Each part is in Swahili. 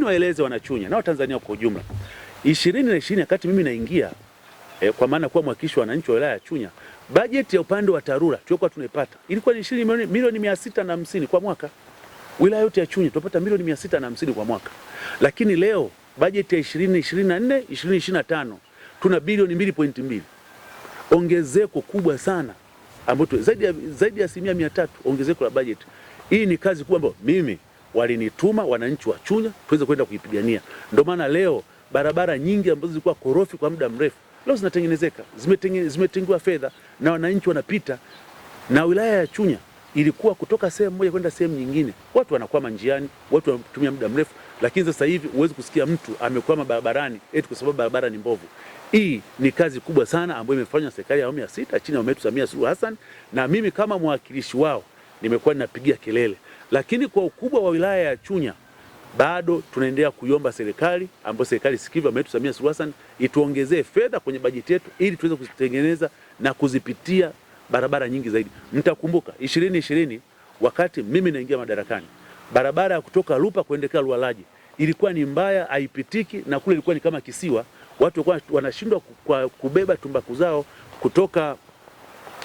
niwaeleze wanachunya na Watanzania kwa ujumla, 2020 wakati mimi naingia kwa maana kuwa mwakilishi wa wananchi wa wilaya ya Chunya, bajeti ya upande wa TARURA tulikuwa tunaipata ilikuwa ni shilingi milioni 650 kwa mwaka. Wilaya yote ya Chunya tupata milioni 650 kwa mwaka. Lakini leo bajeti ya 2024 2025 tuna bilioni 2.2. Ongezeko kubwa sana ambapo zaidi ya 300% ongezeko la bajeti. Hii ni kazi kubwa ambayo mimi walinituma wananchi wa Chunya tuweze kwenda kuipigania. Ndio maana leo barabara nyingi ambazo zilikuwa korofi kwa muda mrefu leo zinatengenezeka, zimetengewa fedha na wananchi wanapita. Na wilaya ya Chunya ilikuwa kutoka sehemu moja kwenda sehemu nyingine, watu wanakwama njiani, watu wanatumia muda mrefu, lakini sasa hivi huwezi kusikia mtu amekwama barabarani eti kwa sababu barabara ni mbovu. Hii ni kazi kubwa sana ambayo imefanywa serikali ya awamu ya 6 chini ya Mama Samia Suluhu Hassan, na mimi kama mwakilishi wao nimekuwa ninapigia kelele. Lakini kwa ukubwa wa wilaya ya Chunya bado tunaendelea kuiomba serikali ambayo serikali sikivu Mama Samia Suluhu Hassan ituongezee fedha kwenye bajeti yetu ili tuweze kuzitengeneza na kuzipitia barabara nyingi zaidi. Mtakumbuka 2020 wakati mimi naingia madarakani, barabara ya kutoka Lupa kuelekea Lualaji ilikuwa ni mbaya, haipitiki, na kule ilikuwa ni kama kisiwa. Watu walikuwa wanashindwa kubeba tumbaku zao kutoka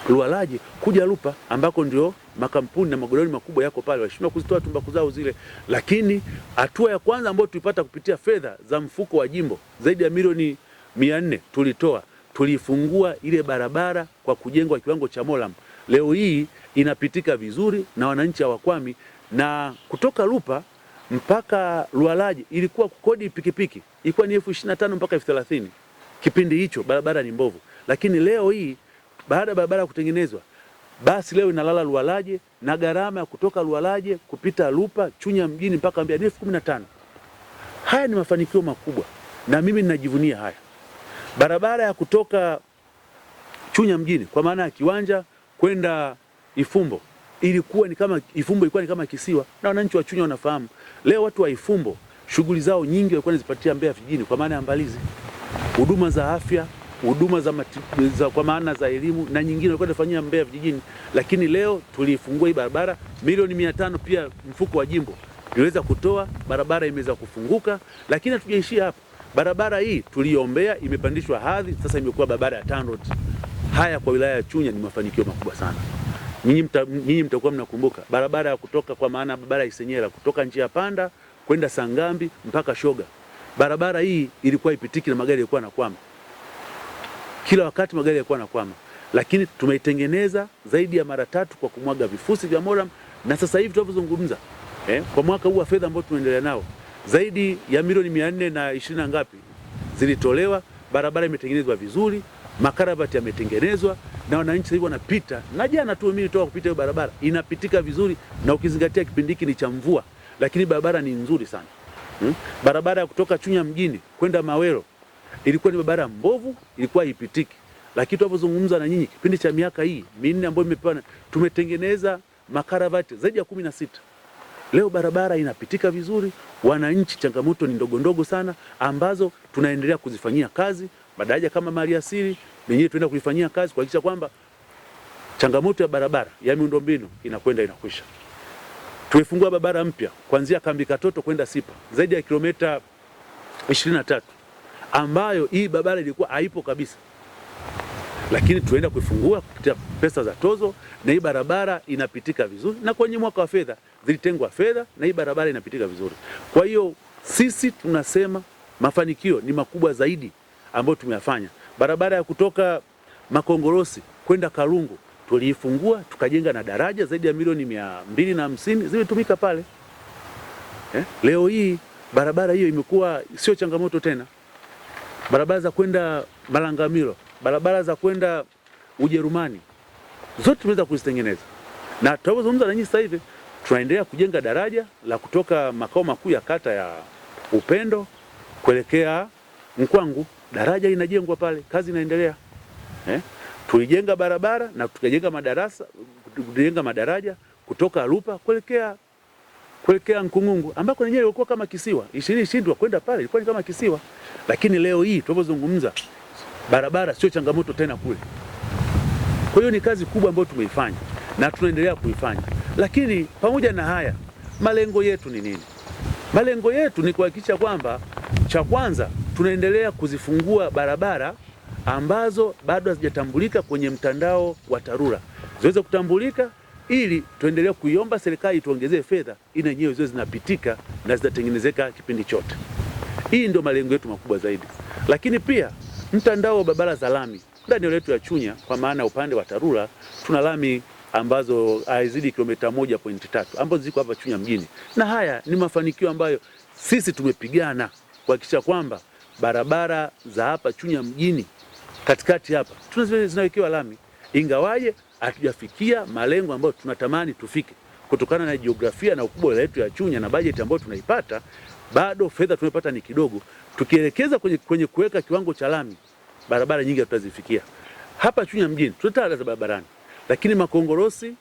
Lualaji kuja Lupa ambako ndio makampuni na magoloni makubwa yako pale, walishindwa kuzitoa tumbaku zao zile. Lakini hatua ya kwanza ambayo tulipata kupitia fedha za mfuko wa jimbo zaidi ya milioni 400 tulifungua ile barabara kwa kujengwa kiwango cha molam. Leo hii inapitika vizuri na wananchi hawakwami, na kutoka Lupa mpaka Lualaji ilikuwa kukodi pikipiki ilikuwa ni 25,000 mpaka 30,000. Kipindi hicho barabara ni mbovu, lakini leo hii baada ya barabara kutengenezwa, basi leo inalala Lualaji na gharama ya kutoka Lualaji kupita Lupa Chunya mjini mpaka Mbeya ni 15,000. Haya ni mafanikio makubwa na mimi ninajivunia haya. Barabara ya kutoka Chunya mjini kwa maana ya Kiwanja kwenda Ifumbo ilikuwa ni kama kisiwa, na wananchi wa Chunya wanafahamu. Leo watu wa Ifumbo shughuli zao nyingi walikuwa wanazipatia Mbeya vijijini kwa maana ya Mbalizi. Huduma za afya, huduma za kwa maana za elimu na nyingine walikuwa wanafanyia Mbeya vijijini, lakini leo tulifungua hii barabara milioni 500 pia mfuko wa jimbo iliweza kutoa, barabara imeweza kufunguka. Lakini hatujaishia hapo. Barabara hii tuliombea imepandishwa hadhi, sasa imekuwa barabara ya TANROADS. Haya kwa wilaya ya Chunya ni mafanikio makubwa sana. Nyinyi mtakuwa mnakumbuka barabara ya kutoka kwa maana barabara ya Isenyera kutoka njia panda kwenda Sangambi mpaka Shoga. Barabara hii ilikuwa ipitiki na magari yalikuwa yanakwama. Kila wakati magari yalikuwa yanakwama. Lakini tumeitengeneza zaidi ya mara 3 kwa kumwaga vifusi vya moram, na sasa hivi tunavyozungumza kwa mwaka huu wa fedha ambao tunaendelea nao zaidi ya milioni 420 na ngapi zilitolewa. Barabara imetengenezwa vizuri, makarabati yametengenezwa na wananchi hivi wanapita. Na jana tu mimi nitoka kupita hiyo barabara inapitika vizuri, na ukizingatia kipindi hiki ni cha mvua, lakini barabara ni nzuri sana. Barabara ya kutoka Chunya mjini kwenda Mawelo ilikuwa ni barabara mbovu, ilikuwa haipitiki. Lakini tunapozungumza na nyinyi kipindi cha miaka hii 4 ambayo imepewa, tumetengeneza makarabati zaidi ya 16. Leo barabara inapitika vizuri, wananchi changamoto ni ndogo sana ambazo tunaendelea kuzifanyia kazi. Madaraja kama Maliasili yenyewe tunaenda kuifanyia kazi kuhakikisha kwamba changamoto ya barabara ya miundombinu inakwenda inakwisha. Tumefungua barabara mpya kuanzia Kambi Katoto kwenda Sipa zaidi ya kilomita 23 ambayo hii barabara ilikuwa haipo kabisa, lakini tunaenda kuifungua kupitia pesa za tozo, na hii barabara inapitika vizuri, na kwenye mwaka wa fedha zilitengwa fedha na hii barabara inapitika vizuri. Kwa hiyo sisi tunasema mafanikio ni makubwa zaidi ambayo tumeyafanya. Barabara ya kutoka Makongorosi kwenda Kalungu tuliifungua, tukajenga na daraja zaidi ya milioni 250 zimetumika pale. Leo hii barabara hiyo imekuwa sio changamoto tena. Barabara za kwenda Malangamilo, barabara za kwenda Ujerumani zote tumeweza kuzitengeneza. Na tunapozungumza na nyinyi sasa hivi tunaendelea kujenga daraja la kutoka makao makuu ya kata ya Upendo kuelekea Mkwangu. Daraja linajengwa pale, kazi inaendelea. Tulijenga barabara na tukajenga madaraja kutoka Lupa kuelekea Nkungungu ambako yenyewe ilikuwa kama kisiwa. 2020 kwenda pale ilikuwa ni kama kisiwa. Lakini leo hii tunapozungumza barabara sio changamoto tena kule. Kwa hiyo ni kazi kubwa ambayo tumeifanya na tunaendelea kuifanya. Lakini pamoja na haya, malengo yetu ni nini? Malengo yetu ni kuhakikisha kwamba cha kwanza tunaendelea kuzifungua barabara ambazo bado hazijatambulika kwenye mtandao wa TARURA ziweze kutambulika, ili tuendelee kuiomba serikali tuongezee fedha ili yenyewe ziwe zinapitika na zitatengenezeka kipindi chote. Hii ndio malengo yetu makubwa zaidi. Lakini pia mtandao wa barabara za lami ndani letu ya Chunya, kwa maana upande wa TARURA tuna lami ambazo haizidi kilomita 1.3 ambazo ziko hapa Chunya mjini, na haya ni mafanikio ambayo sisi tumepigana kuhakikisha kwamba barabara za hapa Chunya mjini katikati hapa zinawekewa lami, ingawaje hatujafikia malengo ambayo tunatamani tufike kutokana na jiografia na ukubwa wetu ya Chunya na bajeti ambayo tunaipata. Bado fedha tunapata ni kidogo. Tukielekeza kwenye kuweka kiwango cha lami, barabara nyingi tutazifikia. Hapa Chunya mjini tuna taa za barabarani, lakini Makongorosi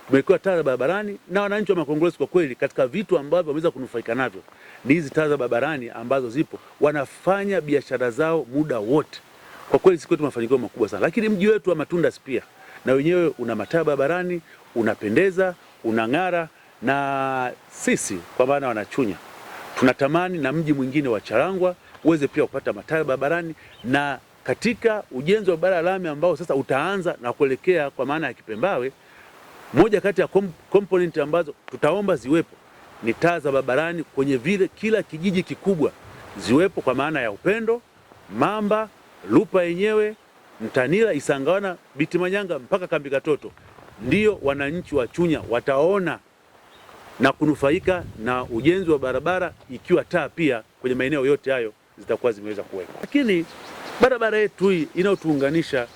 tumewekewa taa za barabarani, na wananchi wa Makongorosi kwa kweli katika vitu ambavyo wameweza kunufaika navyo ni hizi taa za barabarani ambazo zipo, wanafanya biashara zao muda wote. Kwa kweli siku yetu mafanikio makubwa sana. Lakini mji wetu wa Matunda pia na wenyewe una mataa barabarani, unapendeza, unang'ara, na sisi kwa maana wanachunya tunatamani na mji mwingine wa Charangwa uweze pia kupata mataa barabarani, na katika ujenzi wa barabara lami ambao sasa utaanza na kuelekea kwa maana ya Kipembawe, moja kati ya component ambazo tutaomba ziwepo ni taa za barabarani kwenye vile kila kijiji kikubwa ziwepo, kwa maana ya Upendo, Mamba, Lupa yenyewe, Mtanila, Isangawana, Bitimanyanga mpaka Kambi Katoto. Ndio wananchi wa Chunya wataona na kunufaika na ujenzi wa barabara, ikiwa taa pia kwenye maeneo yote hayo zitakuwa zimeweza kuwekwa. Lakini barabara yetu hii inayotuunganisha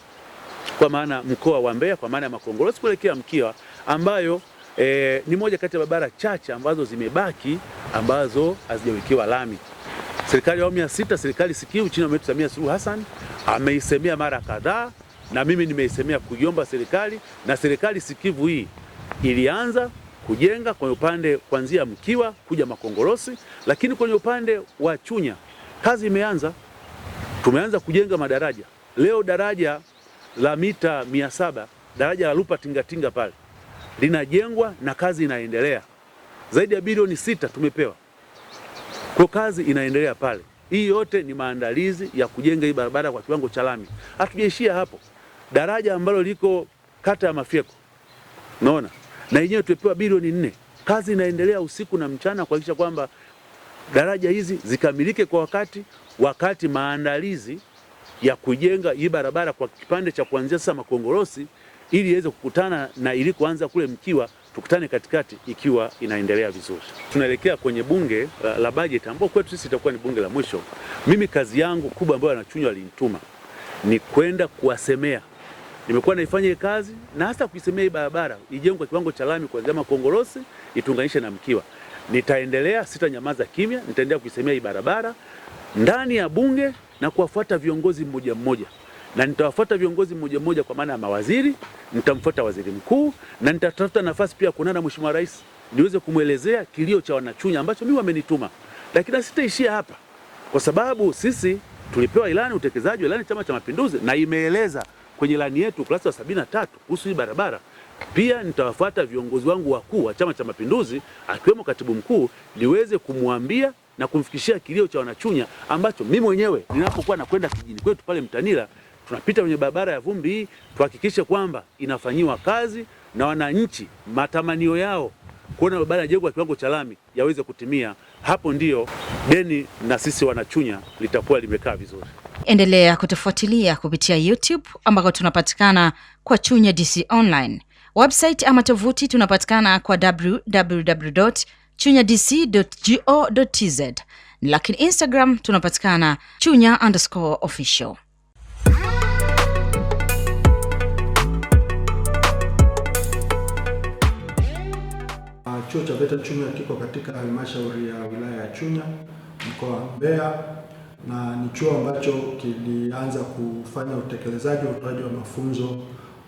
kwa maana mkoa wa Mbeya kwa maana ya Makongorosi kuelekea Mkiwa, ambayo ni moja kati ya barabara chache ambazo zimebaki ambazo hazijawekewa lami. Serikali ya awamu ya 6, serikali sikivu chini ya Mheshimiwa Samia Suluhu Hassan ameisemea mara kadhaa, na mimi nimeisemea kuiomba serikali, na serikali sikivu hii ilianza kujenga kwenye upande kuanzia Mkiwa kuja Makongorosi, lakini kwenye upande wa Chunya kazi imeanza. Tumeanza kujenga madaraja. Leo daraja la mita 700, daraja la Lupa Tingatinga pale linajengwa na kazi inaendelea. Zaidi ya bilioni 6 tumepewa. Kwa kazi inaendelea pale. Hii yote ni maandalizi ya kujenga hii barabara kwa kiwango cha lami. Hatujaishia hapo. Daraja ambalo liko kata ya Mafyeko, unaona, na yenyewe tumepewa bilioni 4. Kazi inaendelea usiku na mchana kuhakikisha kwamba daraja hizi zikamilike kwa wakati maandalizi ya kujenga hii barabara kwa kipande cha kuanzia sasa Makongorosi, ili iweze kukutana na ilikoanza kule Mkiwa, tukutane katikati ikiwa inaendelea vizuri. Tunaelekea kwenye bunge la bajeti ambao kwetu sisi itakuwa ni bunge la mwisho. Mimi kazi yangu kubwa ambayo wanachunya walinituma ni kwenda kuwasemea. Nimekuwa naifanya kazi na hasa kuisemea hii barabara ijengwe kwa kiwango cha lami kuanzia Makongorosi itunganishe na Mkiwa. Nitaendelea, sitanyamaza kimya, nitaendelea kuisemea hii barabara ndani ya bunge na kuwafuata viongozi mmoja mmoja. Na nitawafuata viongozi mmoja mmoja kwa maana ya mawaziri, nitamfuata waziri mkuu, na nitatafuta nafasi pia kuonana na Mheshimiwa Rais niweze kumuelezea kilio cha wanachunya ambacho mimi wamenituma. Lakini sitaishia hapa, kwa sababu sisi tulipewa ilani, utekelezaji wa ilani Chama cha Mapinduzi, na imeeleza kwenye ilani yetu ukurasa wa 73 kuhusu hii barabara. Pia nitawafuata viongozi wangu wakuu wa Chama cha Mapinduzi akiwemo katibu mkuu, niweze kumwambia na kumfikishia kilio cha wanachunya ambacho mimi mwenyewe ninapokuwa nakwenda kijini kwetu pale Mtanila, tunapita kwenye barabara ya vumbi hii, tuhakikishe kwamba inafanyiwa kazi na wananchi matamanio yao kuona barabara inajengwa kwa kiwango cha lami yaweze kutimia. Hapo ndio deni na sisi wanachunya litakuwa limekaa vizuri. Endelea kutufuatilia kupitia YouTube ambako tunapatikana kwa Chunya DC Online. Website ama tovuti tunapatikana kwa www.chunyadc.go.tz, lakini Instagram tunapatikana @chunya_official. Chuo cha VETA Chunya kiko katika halmashauri ya wilaya ya Chunya, mkoa wa Mbeya, na ni chuo ambacho kilianza kufanya utekelezaji wa utoaji wa mafunzo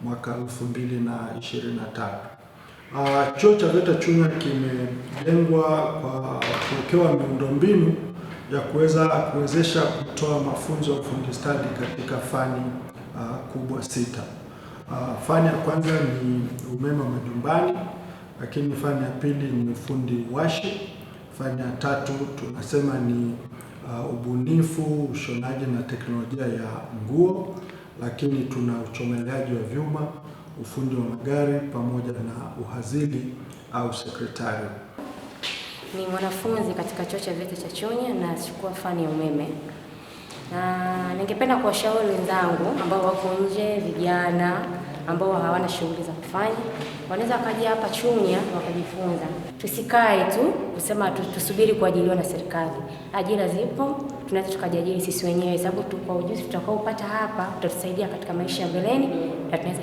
mwaka 2023. Chuo cha VETA Chunya kimejengwa kwa kuwekewa miundombinu ya kuwezesha kutoa mafunzo ya ufundi stadi katika fani kubwa 6. Fani ya kwanza ni umeme wa majumbani, lakini fani ya pili ni ufundi washi, Fani ya tatu tunasema ni ubunifu, ushonaji na teknolojia ya nguo, lakini tuna uchomeleaji wa vyuma, ufundi wa magari pamoja na uhazili au sekretari. Ni mwanafunzi katika chuo cha VETA cha Chunya na nachukua fani ya umeme. Na ningependa kuwashauri wenzangu ambao wako nje, vijana ambao hawana shughuli za kufanya, wanaweza wakaja hapa Chunya wakajifunza. Tusikae tu kusema tusubiri kuajiriwa na serikali. Ajira zipo, tunaweza tukajiajiri sisi wenyewe, sababu kwa ujuzi tutakaopata hapa utatusaidia katika maisha ya mbeleni na tunaweza